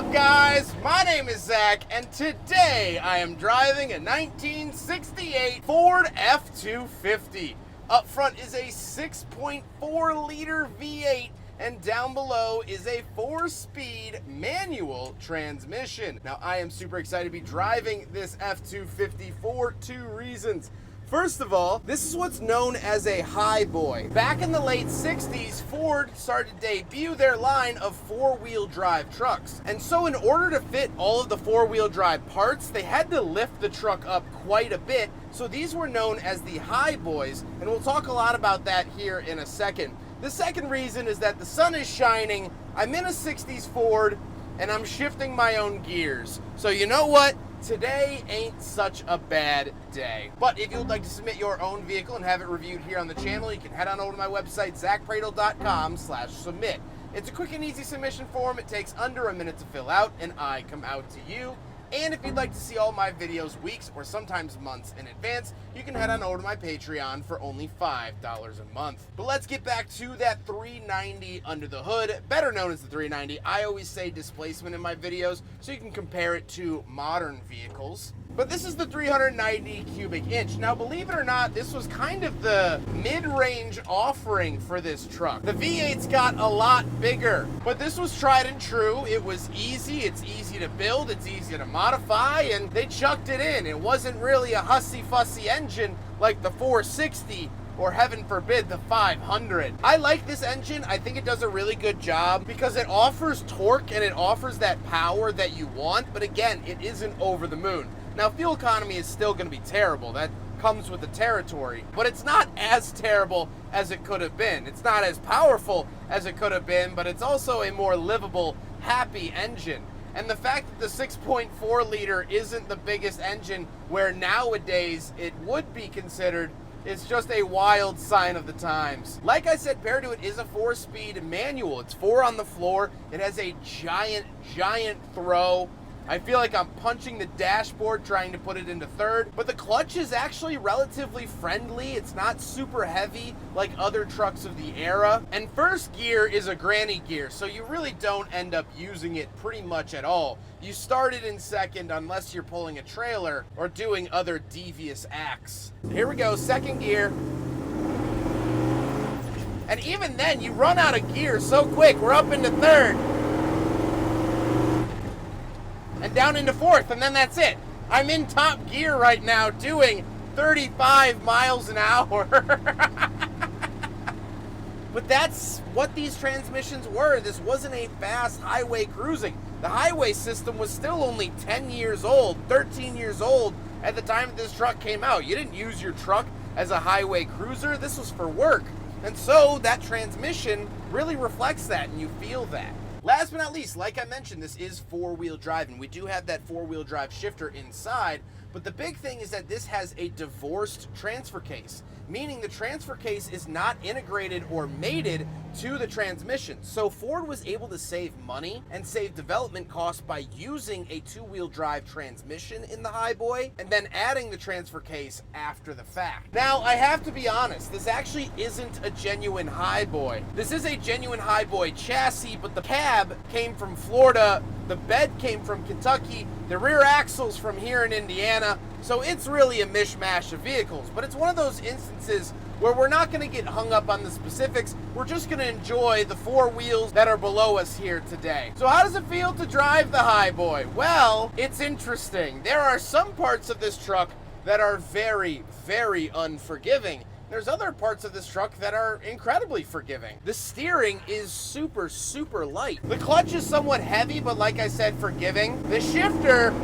up, guys? My name is Zack, and today I am driving a 1968 Ford F-250. Up front is a 6.4-liter V8, and down below is a 4-speed manual transmission. Now, I am super excited to be driving this F-250 for two reasons. First of all, this is what's known as a highboy. Back in the late 60s, Ford started to debut their line of four-wheel drive trucks. And so in order to fit all of the four-wheel drive parts, they had to lift the truck up quite a bit. So these were known as the highboys, and we'll talk a lot about that here in a second. The second reason is that the sun is shining, I'm in a 60s Ford, and I'm shifting my own gears. So you know what? Today ain't such a bad day. But if you would like to submit your own vehicle and have it reviewed here on the channel, you can head on over to my website, zackpradel.com/submit. It's a quick and easy submission form. It takes under a minute to fill out, and I come out to you. And if you'd like to see all my videos weeks or sometimes months in advance, you can head on over to my Patreon for only $5 a month. But let's get back to that 390 under the hood, better known as the 390. I always say displacement in my videos so you can compare it to modern vehicles. But this is the 390 cubic inch. Now, believe it or not, this was kind of the mid-range offering for this truck. The V8's got a lot bigger, but this was tried and true. It was easy. It's easy to build. It's easy to modify, and they chucked it in. It wasn't really a hussy-fussy engine like the 460 or, heaven forbid, the 500. I like this engine. I think it does a really good job because it offers torque and it offers that power that you want, but again, it isn't over the moon. Now, fuel economy is still going to be terrible. That comes with the territory. But it's not as terrible as it could have been. It's not as powerful as it could have been, but it's also a more livable, happy engine. And the fact that the 6.4 liter isn't the biggest engine where nowadays it would be considered, it's just a wild sign of the times. Like I said, paired to it is a 4-speed manual. It's 4 on the floor. It has a giant throw. I feel like I'm punching the dashboard trying to put it into third, but the clutch is actually relatively friendly. It's not super heavy like other trucks of the era. And first gear is a granny gear, so you really don't end up using it pretty much at all. You start it in second unless you're pulling a trailer or doing other devious acts. Here we go, second gear. And even then, you run out of gear so quick. We're up into third. And down into fourth, and then that's it. I'm in top gear right now doing 35 miles an hour. But that's what these transmissions were. This wasn't a fast highway cruising. The highway system was still only 10 years old, 13 years old at the time that this truck came out. You didn't use your truck as a highway cruiser. This was for work. And so that transmission really reflects that, and you feel that. Last but not least, like I mentioned, this is four-wheel drive, and we do have that four-wheel drive shifter inside, but the big thing is that this has a divorced transfer case, meaning the transfer case is not integrated or mated to the transmission. So Ford was able to save money and save development costs by using a two-wheel drive transmission in the highboy and then adding the transfer case after the fact. Now, I have to be honest, this actually isn't a genuine highboy. This is a genuine highboy chassis, but the cab came from Florida, the bed came from Kentucky, the rear axle's from here in Indiana, so it's really a mishmash of vehicles. But it's one of those instances where we're not going to get hung up on the specifics. We're just going to enjoy the four wheels that are below us here today. So how does it feel to drive the highboy? Well, it's interesting. There are some parts of this truck that are very unforgiving. There's other parts of this truck that are incredibly forgiving. The steering is super light. The clutch is somewhat heavy, but like I said, forgiving. The shifter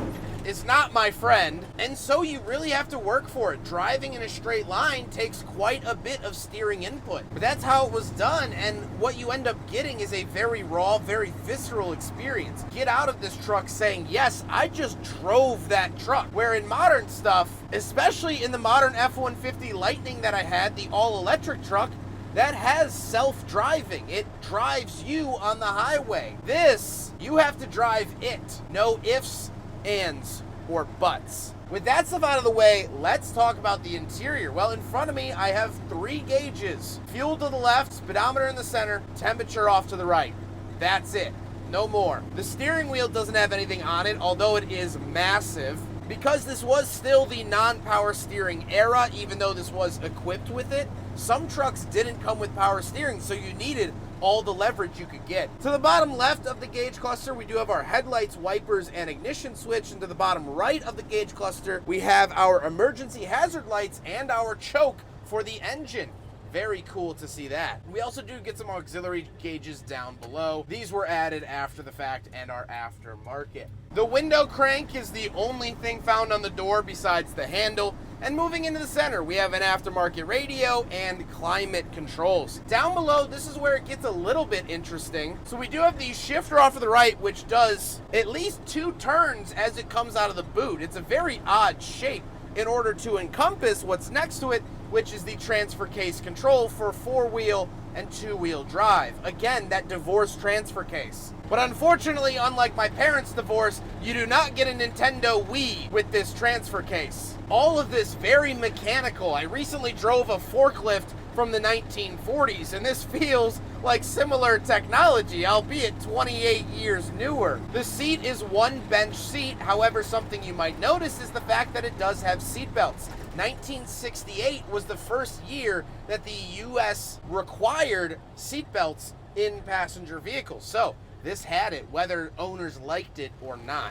is not my friend, and so you really have to work for it. Driving in a straight line takes quite a bit of steering input, but that's how it was done, and what you end up getting is a very raw, very visceral experience. Get out of this truck saying, yes, I just drove that truck. Where in modern stuff, especially in the modern F-150 Lightning that I had, the all-electric truck, that has self-driving. It drives you on the highway. This, you have to drive it. No ifs, ands, or buts. With that stuff out of the way, let's talk about the interior. Well, in front of me, I have 3 gauges. Fuel to the left, speedometer in the center, temperature off to the right. That's it. no more. The steering wheel doesn't have anything on it, although it is massive. Because this was still the non-power steering era, even though this was equipped with it, some trucks didn't come with power steering, so you needed all the leverage you could get. To the bottom left of the gauge cluster, we do have our headlights, wipers, and ignition switch. And to the bottom right of the gauge cluster, we have our emergency hazard lights and our choke for the engine. Very cool to see that. We also do get some auxiliary gauges down below. These were added after the fact and are aftermarket. The window crank is the only thing found on the door besides the handle. And moving into the center, we have an aftermarket radio and climate controls. Down below, this is where it gets a little bit interesting. So we do have the shifter off to the right, which does at least 2 turns as it comes out of the boot. It's a very odd shape in order to encompass what's next to it, which is the transfer case control for 4-wheel and 2-wheel drive. Again, that divorce transfer case. But unfortunately, unlike my parents' divorce, you do not get a Nintendo Wii with this transfer case. All of this very mechanical. I recently drove a forklift from the 1940s, and this feels like similar technology, albeit 28 years newer. The seat is one bench seat. However, something you might notice is the fact that it does have seat belts. 1968 was the first year that the U.S. required seatbelts in passenger vehicles. So this had it, whether owners liked it or not.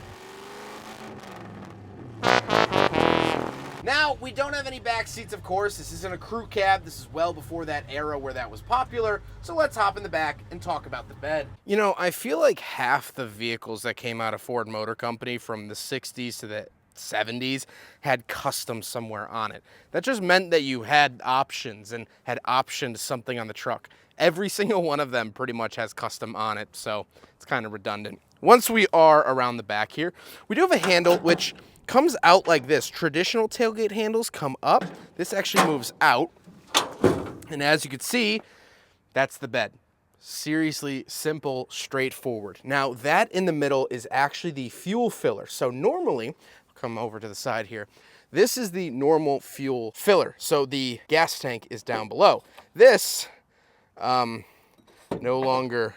Now, we don't have any back seats, of course. This isn't a crew cab. This is well before that era where that was popular. So let's hop in the back and talk about the bed. You know, I feel like half the vehicles that came out of Ford Motor Company from the 60s to the 70s had custom somewhere on it. That just meant that you had options and had optioned something on the truck. Every single one of them pretty much has custom on it, so it's kind of redundant. Once we are around the back here, we do have a handle which comes out like this. Traditional tailgate handles come up. This actually moves out. And as you can see, that's the bed. Seriously simple, straightforward. Now that in the middle is actually the fuel filler. So normally, come over to the side here, this is the normal fuel filler. So the gas tank is down below. This no longer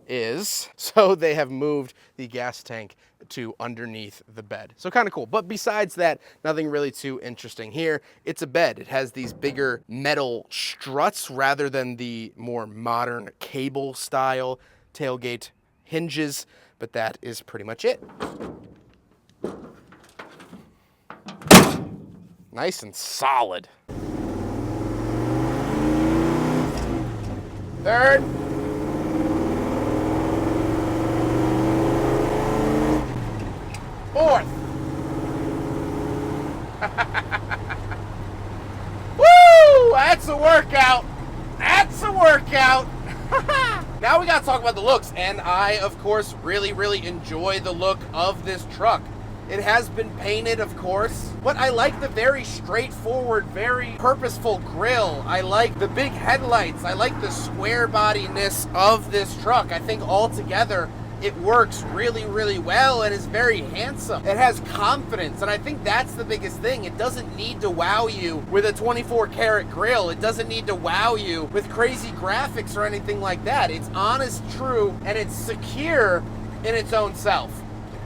is. So they have moved the gas tank to underneath the bed. So kind of cool. But besides that, nothing really too interesting here. It's a bed. It has these bigger metal struts rather than the more modern cable style tailgate hinges, but that is pretty much it. Nice and solid. Third. Fourth. Woo! That's a workout. That's a workout. Now we gotta talk about the looks, and I, of course, really enjoy the look of this truck. It has been painted, of course, but I like the very straightforward, very purposeful grille. I like the big headlights. I like the square bodiness of this truck. I think altogether it works really well and is very handsome. It has confidence, and I think that's the biggest thing. It doesn't need to wow you with a 24-karat grille. It doesn't need to wow you with crazy graphics or anything like that. It's honest, true, and it's secure in its own self.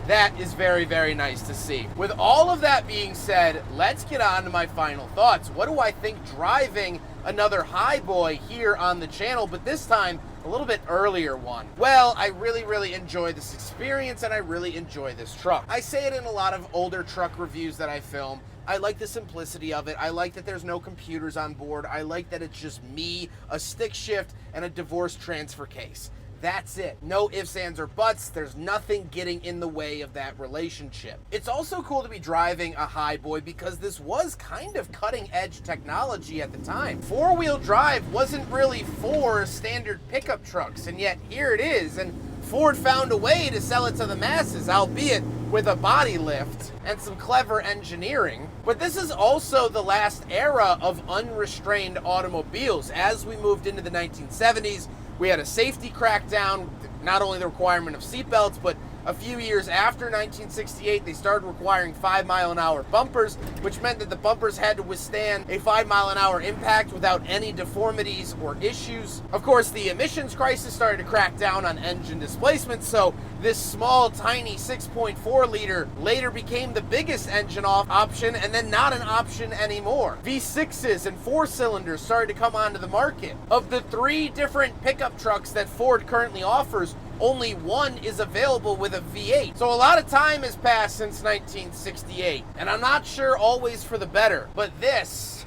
That is very nice to see. With all of that being said, let's get on to my final thoughts. What do I think driving another highboy here on the channel, but this time a little bit earlier one? Well, I really enjoy this experience, and I really enjoy this truck. I say it in a lot of older truck reviews that I film. I like the simplicity of it. I like that there's no computers on board. I like that it's just me, a stick shift, and a divorce transfer case. That's it. No ifs, ands, or buts. There's nothing getting in the way of that relationship. It's also cool to be driving a highboy because this was kind of cutting-edge technology at the time. 4-wheel drive wasn't really for standard pickup trucks, and yet here it is, and Ford found a way to sell it to the masses, albeit with a body lift and some clever engineering. But this is also the last era of unrestrained automobiles. As we moved into the 1970s, we had a safety crackdown, not only the requirement of seatbelts, but A few years after 1968, they started requiring 5-mile-an-hour bumpers, which meant that the bumpers had to withstand a 5-mile-an-hour impact without any deformities or issues. Of course, the emissions crisis started to crack down on engine displacement, so this small, tiny 6.4-liter later became the biggest engine option and then not an option anymore. V6s and 4-cylinders started to come onto the market. Of the 3 different pickup trucks that Ford currently offers, only one is available with a V8. So a lot of time has passed since 1968, and I'm not sure always for the better, but this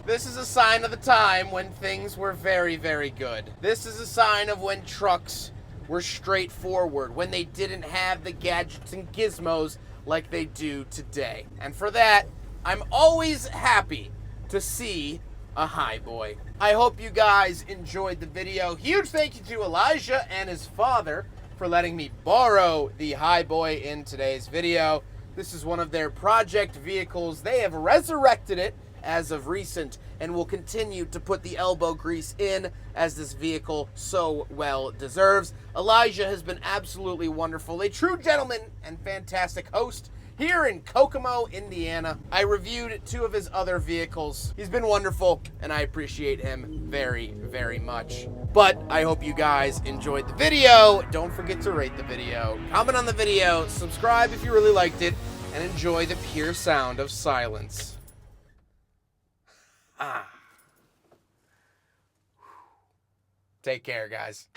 is a sign of the time when things were very, very good. This is a sign of when trucks were straightforward, when they didn't have the gadgets and gizmos like they do today. And for that, I'm always happy to see a highboy. I hope you guys enjoyed the video. Huge thank you to Elijah and his father for letting me borrow the highboy in today's video. This is one of their project vehicles. They have resurrected it as of recent and will continue to put the elbow grease in, as this vehicle so well deserves. Elijah has been absolutely wonderful, a true gentleman and fantastic host here in Kokomo, Indiana. I reviewed 2 of his other vehicles. He's been wonderful, and I appreciate him very, very much. But I hope you guys enjoyed the video. Don't forget to rate the video, comment on the video, subscribe if you really liked it, and enjoy the pure sound of silence. Take care, guys.